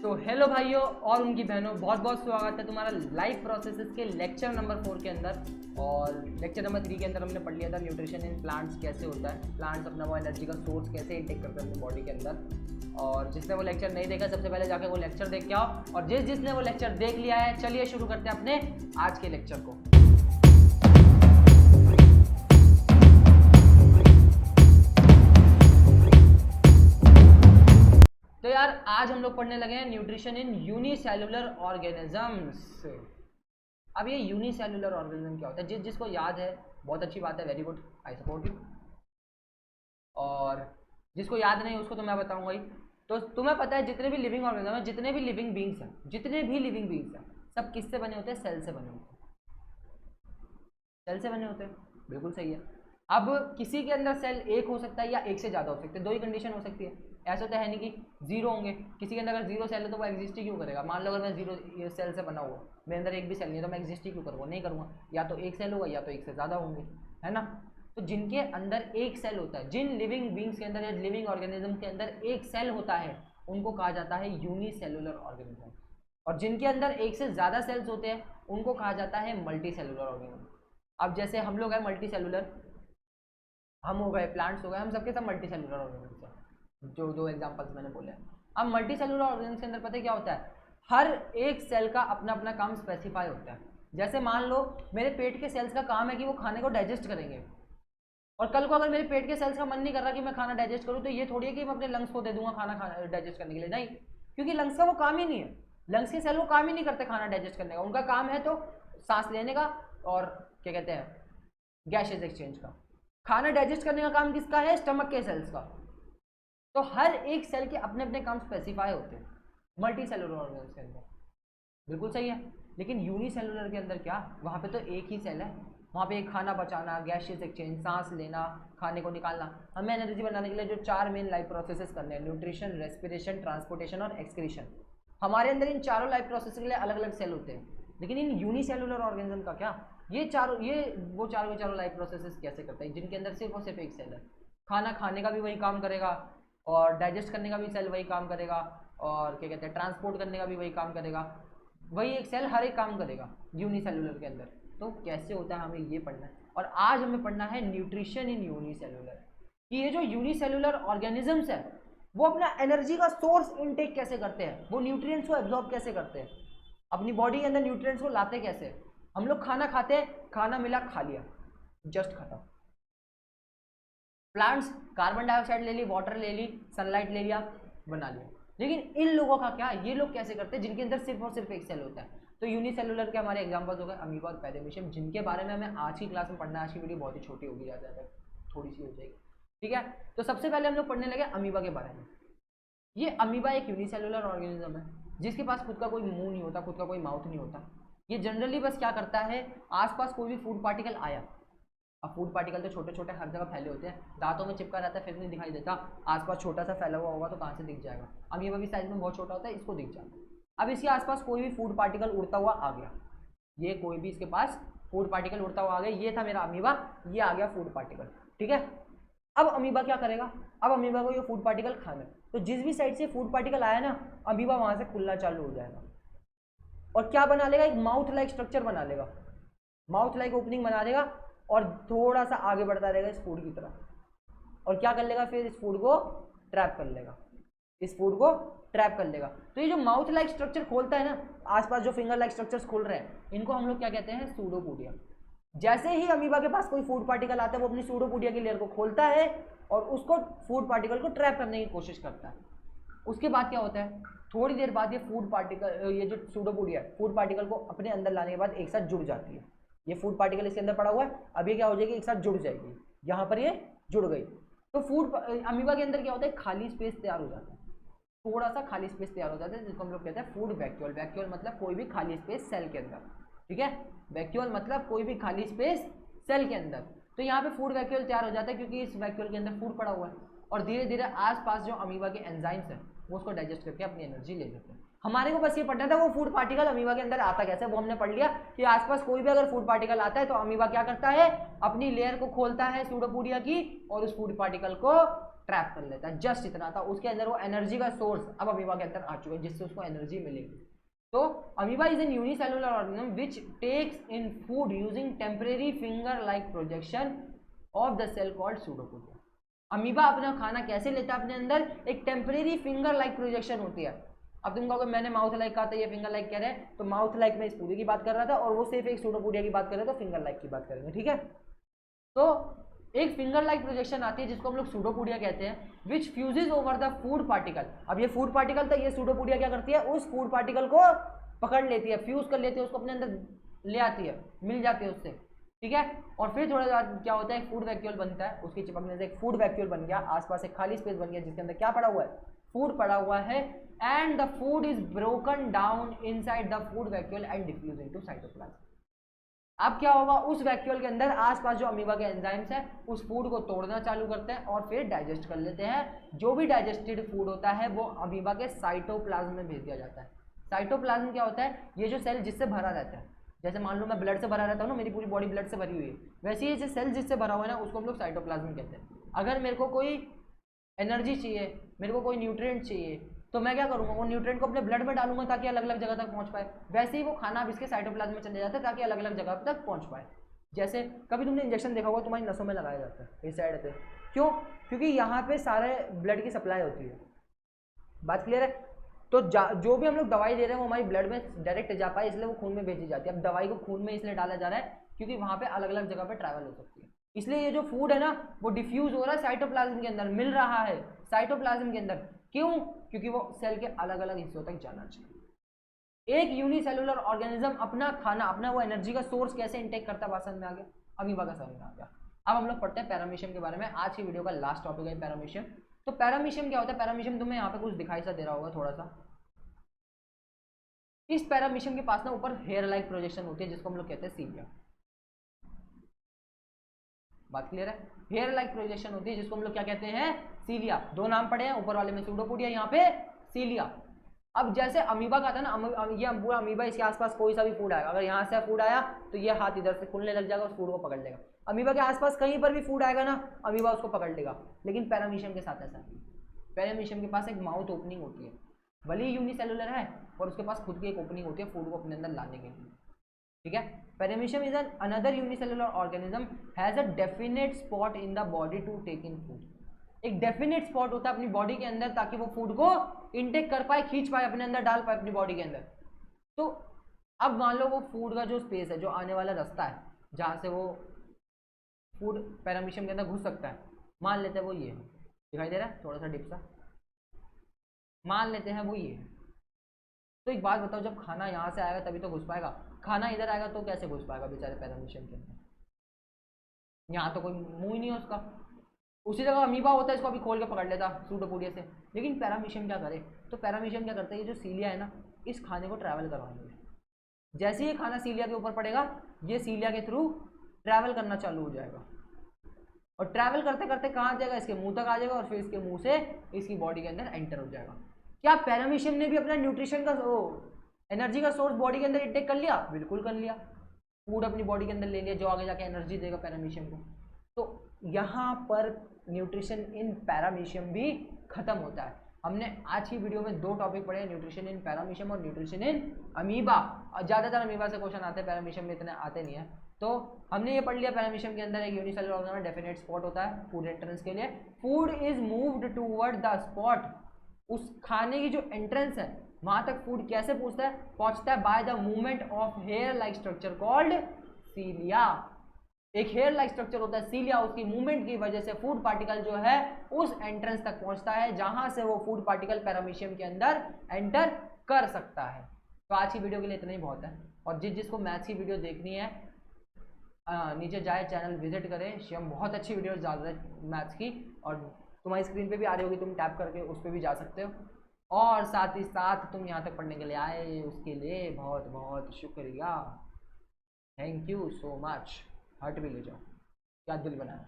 तो हेलो भाइयों और उनकी बहनों, बहुत बहुत स्वागत है तुम्हारा लाइफ प्रोसेसेस के लेक्चर नंबर 4 के अंदर। और लेक्चर नंबर 3 के अंदर हमने पढ़ लिया था न्यूट्रिशन इन प्लांट्स कैसे होता है, प्लांट्स अपना वो एनर्जी का सोर्स कैसे इंटेक करते हैं अपनी बॉडी के अंदर। और जिसने वो लेक्चर नहीं देखा सबसे पहले जाके वो लेक्चर देख के आओ, और जिसने वो लेक्चर देख लिया है चलिए शुरू करते हैं अपने आज के लेक्चर को। तो यार आज हम लोग पढ़ने लगे हैं न्यूट्रिशन इन यूनिसेलुलर ऑर्गेनिजम्स। अब ये यूनिसेलुलर ऑर्गेनिज्म क्या होता है, जिसको याद है बहुत अच्छी बात है, very good, I support you. और जिसको याद नहीं उसको तो मैं बताऊंगा ही। तो तुम्हें पता है जितने भी लिविंग ऑर्गेनिज्म है, जितने भी लिविंग बींग्स हैं, सब किससे बने होते हैं? सेल से बने होते हैं। सेल से बने होते हैं, बिल्कुल सही है। अब किसी के अंदर सेल एक हो सकता है या एक से ज़्यादा हो सकते हैं, दो ही कंडीशन हो सकती है। ऐसा तो है नहीं कि जीरो होंगे। किसी के अंदर अगर जीरो सेल है तो वो एग्जिस्ट ही क्यों करेगा? मान लो अगर मैं जीरो सेल से बना हुआ, मेरे अंदर एक भी सेल नहीं है तो मैं एग्जिस्ट ही क्यों करूँगा? नहीं करूँगा। या तो एक सेल होगा या तो एक से ज़्यादा होंगे, है ना। तो जिनके अंदर एक सेल होता है, जिन लिविंग बींग्स के अंदर या लिविंग ऑर्गेनिज्म के अंदर एक सेल होता है, उनको कहा जाता है यूनिसेलुलर ऑर्गेनिज्म। और जिनके अंदर एक से ज़्यादा सेल्स होते हैं उनको कहा जाता है मल्टी सेलुलर ऑर्गेनिज्म। अब जैसे हम लोग हैं मल्टी सेलुलर, हम हो गए, प्लांट्स हो गए, हम सबके सब मल्टी सेलुलर ऑर्गेनिज्म हैं, जो दो एग्जांपल्स मैंने बोले। अब मल्टी सेलुलर ऑर्गेनिज्म के अंदर पता है क्या होता है? हर एक सेल का अपना अपना काम स्पेसिफाई होता है। जैसे मान लो मेरे पेट के सेल्स का काम है कि वो खाने को डाइजेस्ट करेंगे, और कल को अगर मेरे पेट के सेल्स का मन नहीं कर रहा कि मैं खाना डाइजेस्ट करूँ, तो ये थोड़ी है कि मैं अपने लंग्स को दे दूंगा खाना डाइजेस्ट करने के लिए, नहीं, क्योंकि लंग्स का वो काम ही नहीं है। लंग्स के सेल वो काम ही नहीं करते खाना डाइजेस्ट करने का। उनका काम है तो सांस लेने का और क्या कहते हैं, गैसेस एक्सचेंज का। खाना डाइजेस्ट करने का काम किसका है? स्टमक के सेल्स का। तो हर एक सेल के अपने अपने काम स्पेसिफाई होते हैं मल्टी सेलुलर ऑर्गेनिज्म के अंदर, बिल्कुल सही है। लेकिन यूनिसेलुलर के अंदर क्या? वहाँ पे तो एक ही सेल है, वहाँ पे एक खाना बचाना, गैसेस एक्सचेंज, सांस लेना, खाने को निकालना। हमें एनर्जी बनाने के लिए जो चार मेन लाइफ प्रोसेसेस करने हैं, न्यूट्रिशन, रेस्पिरेशन, ट्रांसपोर्टेशन और एक्सक्रीशन, हमारे अंदर इन चारों लाइफ प्रोसेस के लिए अलग अलग सेल होते हैं। लेकिन इन यूनिसेलुलर ऑर्गेनिज्म का क्या? ये वो चारों लाइफ प्रोसेसेस कैसे करते हैं जिनके अंदर सिर्फ और सिर्फ एक सेल है? खाना खाने का भी वही काम करेगा, और डाइजेस्ट करने का भी सेल वही काम करेगा, और क्या कहते हैं, ट्रांसपोर्ट करने का भी वही काम करेगा। वही एक सेल हर एक काम करेगा यूनिसेलुलर के अंदर। तो कैसे होता है, हमें ये पढ़ना है। और आज हमें पढ़ना है न्यूट्रिशन इन यूनिसेलुलर, कि ये जो यूनिसेलुलर ऑर्गेनिजम्स है वो अपना एनर्जी का सोर्स इनटेक कैसे करते हैं, वो न्यूट्रिएंट्स को एब्जॉर्ब कैसे करते हैं, अपनी बॉडी के अंदर न्यूट्रिएंट्स को लाते कैसे। हम लोग खाना खाते हैं, खाना मिला खा लिया, जस्ट खत्म। प्लांट्स कार्बन डाइऑक्साइड ले ली, वाटर ले ली, सनलाइट ले लिया, बना लिया। लेकिन इन लोगों का क्या? ये लोग कैसे करते हैं जिनके अंदर सिर्फ और सिर्फ एक सेल होता है? तो यूनिसेलुलर के हमारे एग्जांपल्स हो गए अमीबा और पैरामीशियम, जिनके बारे में हमें आज की क्लास में पढ़ना है। आज की वीडियो बहुत ही छोटी होगी, ज़्यादा थोड़ी सी हो जाएगी, ठीक है। तो सबसे पहले हम लोग पढ़ने लगे अमीबा के बारे में। ये अमीबा एक यूनिसेलुलर ऑर्गेनिज्म है जिसके पास खुद का कोई मुंह नहीं होता, खुद का कोई माउथ नहीं होता। ये जनरली बस क्या करता है, आसपास कोई भी फूड पार्टिकल आया, अब फूड पार्टिकल तो छोटे छोटे हर जगह फैले होते हैं, दांतों में चिपका रहता है फिर नहीं दिखाई देता, आसपास छोटा सा फैला हुआ होगा तो कहाँ से दिख जाएगा? अमीबा भी साइज में बहुत छोटा होता है, इसको दिख जाता है। अब इसके आसपास कोई भी फूड पार्टिकल उड़ता हुआ आ गया, ये कोई भी इसके पास फूड पार्टिकल उड़ता हुआ आ गया, ये था मेरा अमीबा, ये आ गया फूड पार्टिकल, ठीक है। अब अमीबा क्या करेगा? अब अमीबा को ये फूड पार्टिकल खाना है, तो जिस भी साइड से फूड पार्टिकल आया ना, अमीबा वहां से खुलना चालू हो जाएगा, और क्या बना लेगा? एक माउथ लाइक स्ट्रक्चर बना लेगा, माउथ लाइक ओपनिंग बना देगा, और थोड़ा सा आगे बढ़ता रहेगा इस फूड की तरफ, और क्या कर लेगा फिर? इस फूड को ट्रैप कर लेगा, इस फूड को ट्रैप कर लेगा। तो ये जो माउथ लाइक स्ट्रक्चर खोलता है ना, आसपास जो फिंगर लाइक स्ट्रक्चर्स खोल रहे हैं, इनको हम लोग क्या कहते हैं? सूडोपोडिया। जैसे ही अमीबा के पास कोई फूड पार्टिकल आता है वो अपनी सूडोपोडिया की लेयर को खोलता है और उसको फूड पार्टिकल को ट्रैप करने की कोशिश करता है। उसके बाद क्या होता है? थोड़ी देर बाद ये फूड पार्टिकल, ये जो सूडोपोडिया है, फूड पार्टिकल को अपने अंदर लाने के बाद एक साथ जुड़ जाती है। ये फूड पार्टिकल इसके अंदर पड़ा हुआ है, अब ये क्या हो जाएगी? एक साथ जुड़ जाएगी, यहाँ पर ये जुड़ गई। तो फूड अमीबा के अंदर क्या होता है? खाली स्पेस तैयार हो जाता है, थोड़ा सा खाली स्पेस तैयार हो जाता है, जिसको हम लोग कहते हैं फूड वैक्यूल। वैक्यूल मतलब कोई भी खाली स्पेस सेल के अंदर, ठीक है। वैक्यूल मतलब कोई भी खाली स्पेस सेल के अंदर। तो यहाँ पे फूड वैक्यूल तैयार हो जाता है क्योंकि इस वैक्यूल के अंदर फूड पड़ा हुआ है, और धीरे धीरे आसपास जो अमीबा के एंजाइम्स हैं वो उसको डाइजेस्ट करके अपनी एनर्जी ले लेते हैं। हमारे को बस ये पढ़ना था वो फूड पार्टिकल अमीबा के अंदर आता कैसे, वो हमने पढ़ लिया कि आसपास कोई भी अगर फूड पार्टिकल आता है तो अमीबा क्या करता है, अपनी लेयर को खोलता है सूडोपोडिया की और उस फूड पार्टिकल को ट्रैप कर लेता है। जस्ट इतना था, उसके अंदर वो एनर्जी का सोर्स अब अमीबा के अंदर आ चुका है जिससे उसको एनर्जी मिलेगी। तो amoeba is an unicellular organism which takes in food using temporary finger like projection of the cell called pseudopodia. Amoeba अपना खाना कैसे लेता है अपने अंदर, एक टेम्परेरी फिंगर लाइक प्रोजेक्शन होती है। अब तुम कहोगे मैंने माउथ लाइक कहा था, ये फिंगर लाइक कह रहे हैं, तो माउथ लाइक में इस पूरी की बात कर रहा था और वो सिर्फ एक सूडोपोडिया की बात कर रहे हैं तो फिंगर लाइक की बात करेंगे, ठीक है। तो एक फिंगर लाइक प्रोजेक्शन आती है जिसको हम लोग सूडोपोडिया कहते हैं, which fuses over the food particle. अब ये फूड पार्टिकल था, ये सूडोपोडिया क्या करती है, उस फूड पार्टिकल को पकड़ लेती है, फ्यूज कर लेती है, उसको अपने अंदर ले आती है, मिल जाती है उससे, ठीक है। और फिर थोड़ा सा क्या होता है, एक फूड वैक्यूल बनता है, उसकी चिपकने से एक फूड वैक्यूल बन गया, आसपास एक खाली स्पेस बन गया जिसके अंदर क्या पड़ा हुआ है, फूड पड़ा हुआ है, and the food is broken down inside the food vacuole and diffuse into cytoplasm. अब क्या होगा, उस वैक्यूल के अंदर आसपास जो अमीबा के एंजाइम्स है उस फूड को तोड़ना चालू करते हैं और फिर डाइजेस्ट कर लेते हैं। जो भी डाइजेस्टेड फूड होता है वो अमीबा के साइटोप्लाज्म में भेज दिया जाता है। साइटोप्लाज्म क्या होता है, ये जो सेल जिससे भरा रहता है, जैसे मान लो मैं ब्लड से भरा रहता हूँ ना, मेरी पूरी बॉडी ब्लड से भरी हुई है, वैसे ये जो सेल जिससे भरा हुआ है ना उसको हम लोग साइटोप्लाज्म कहते हैं। अगर मेरे को कोई एनर्जी चाहिए, मेरे को कोई न्यूट्रिएंट चाहिए, तो मैं क्या करूँगा, वो न्यूट्रिएंट को अपने ब्लड में डालूंगा ताकि अलग अलग जगह तक पहुँच पाए। वैसे ही वो खाना अब इसके साइटोप्लाज्म में चले जाता है ताकि अलग अलग जगह तक पहुँच पाए। जैसे कभी तुमने इंजेक्शन देखा होगा, तुम्हारी नसों में लगाया जाता है इस साइड पे, क्यों, क्योंकि यहाँ पे सारे ब्लड की सप्लाई होती है। बात क्लियर है। तो जो भी हम लोग दवाई दे रहे हैं वो हमारी ब्लड में डायरेक्ट जा पाए, इसलिए वो खून में भेजी जाती है। अब दवाई को खून में इसलिए डाला जा रहा है क्योंकि वहाँ पे अलग अलग जगह पे ट्रैवल हो सकती है, इसलिए ये जो फूड है ना वो डिफ्यूज हो रहा है साइटोप्लाज्म के अंदर, मिल रहा है साइटोप्लाज्म के अंदर। क्यों, क्योंकि वो सेल के अलग अलग हिस्सों तक जाना चाहिए। एक यूनिसेलुलर ऑर्गेनिज्म अपना खाना, अपना वो एनर्जी का सोर्स कैसे इंटेक करता है, बात में आ गया, अमीबा का समझ में आ गया। अब हम लोग पढ़ते हैं पैरामीशियम के बारे में। आज की वीडियो का लास्ट टॉपिक है पैरामीशियम। तो पैरामीशियम क्या होता है, पैरामीशियम तुम्हें यहाँ पे कुछ दिखाई सा दे रहा होगा थोड़ा सा। इस पैरामीशियम के पास ना ऊपर हेयर लाइक प्रोजेक्शन होती है जिसको हम लोग कहते हैं सीलिया। बात क्लियर है, हेयर लाइक प्रोजेक्शन होती है जिसको हम लोग क्या कहते हैं, सीलिया। दो नाम पड़े हैं, ऊपर वाले में सूडोपोडिया, यहाँ पे सीलिया। अब जैसे अमीबा का था ना, ये अमीबा, इसके आसपास कोई सा भी फूड आएगा, अगर यहाँ से फूड आया तो ये हाथ इधर से खुलने लग जाएगा, उस फूड को पकड़ लेगा। अमीबा के आसपास कहीं पर भी फूड आएगा ना, अमीबा उसको पकड़ लेगा। लेकिन पैरामीशियम के साथ ऐसा नहीं, पैरामीशियम के पास एक माउथ ओपनिंग होती है, भले ही यूनिसेलुलर है और उसके पास खुद की एक ओपनिंग होती है फूड को अपने अंदर लाने के लिए, ठीक है। Paramecium is an another unicellular organism has a definite spot in the body to take in food. एक डेफिनेट स्पॉट होता है अपनी बॉडी के अंदर ताकि वो फूड को इनटेक कर पाए, खींच पाए, अपने अंदर डाल पाए अपनी बॉडी के अंदर। तो अब मान लो वो फूड का जो स्पेस है, जो आने वाला रास्ता है जहाँ से वो फूड पैरामीशियम के अंदर घुस सकता है, मान लेते हैं वो ये दिखाई दे रहा है, थोड़ा सा डिप सा मान लेते हैं वो ये। तो एक बात बताओ, जब खाना यहाँ से आएगा तभी तो घुस पाएगा, खाना इधर आएगा तो कैसे घुस पाएगा बेचारे पैरामीशियम के अंदर, यहाँ तो कोई मुंह ही नहीं है उसका। उसी जगह अमीबा होता है, इसको अभी खोल के पकड़ लेता सूडोपोडिया से। लेकिन पैरामीशियम क्या करे, तो पैरामीशियम क्या करता है, ये जो सीलिया है ना, इस खाने को ट्रैवल करवाएंगे। जैसे ही खाना सीलिया के ऊपर पड़ेगा, ये सीलिया के थ्रू ट्रैवल करना चालू हो जाएगा और ट्रैवल करते करते कहाँ जाएगा, इसके मुंह तक आ जाएगा और फिर इसके मुंह से इसकी बॉडी के अंदर एंटर हो जाएगा। क्या पैरामीशियम ने भी अपना न्यूट्रिशन का एनर्जी का सोर्स बॉडी के अंदर इंटेक कर लिया? बिल्कुल कर लिया, फूड अपनी बॉडी के अंदर ले लिया जो आगे जाके एनर्जी देगा पैरामीशियम को। तो यहाँ पर न्यूट्रिशन इन पैरामीशियम भी खत्म होता है। हमने आज की वीडियो में दो टॉपिक पढ़े, न्यूट्रिशन इन पैरामीशियम और न्यूट्रिशन इन अमीबा। ज़्यादातर अमीबा से क्वेश्चन आते हैं, पैरामीशियम में इतने आते नहीं है। तो हमने ये पढ़ लिया, पैरामीशियम के अंदर एक यूनिसेलुलर ऑर्गेनिज्म डेफिनेट स्पॉट होता है फूड एंट्रेंस के लिए। Food is moved toward the spot, उस खाने की जो एंट्रेंस है वहां तक फूड कैसे पहुंचता है by the movement of hair like structure called cilia. एक हेयर लाइक स्ट्रक्चर होता है सीलिया, उसकी मूवमेंट की वजह से फूड पार्टिकल जो है उस एंट्रेंस तक पहुंचता है जहां से वो फूड पार्टिकल पैरामीशियम के अंदर एंटर कर सकता है। तो आज की वीडियो के लिए इतना ही बहुत है, और जिसको मैथ्स की वीडियो देखनी है नीचे जाए, चैनल विजिट करें, शिवम बहुत अच्छी वीडियोस डाल रहे हैं मैथ्स की, और तुम्हारी स्क्रीन पे भी आ रही होगी, तुम टैप करके उस पर भी जा सकते हो। और साथ ही साथ तुम यहाँ तक पढ़ने के लिए आए उसके लिए बहुत बहुत शुक्रिया, thank you so much. Heart भी ले जाओ, क्या दिल बनाया।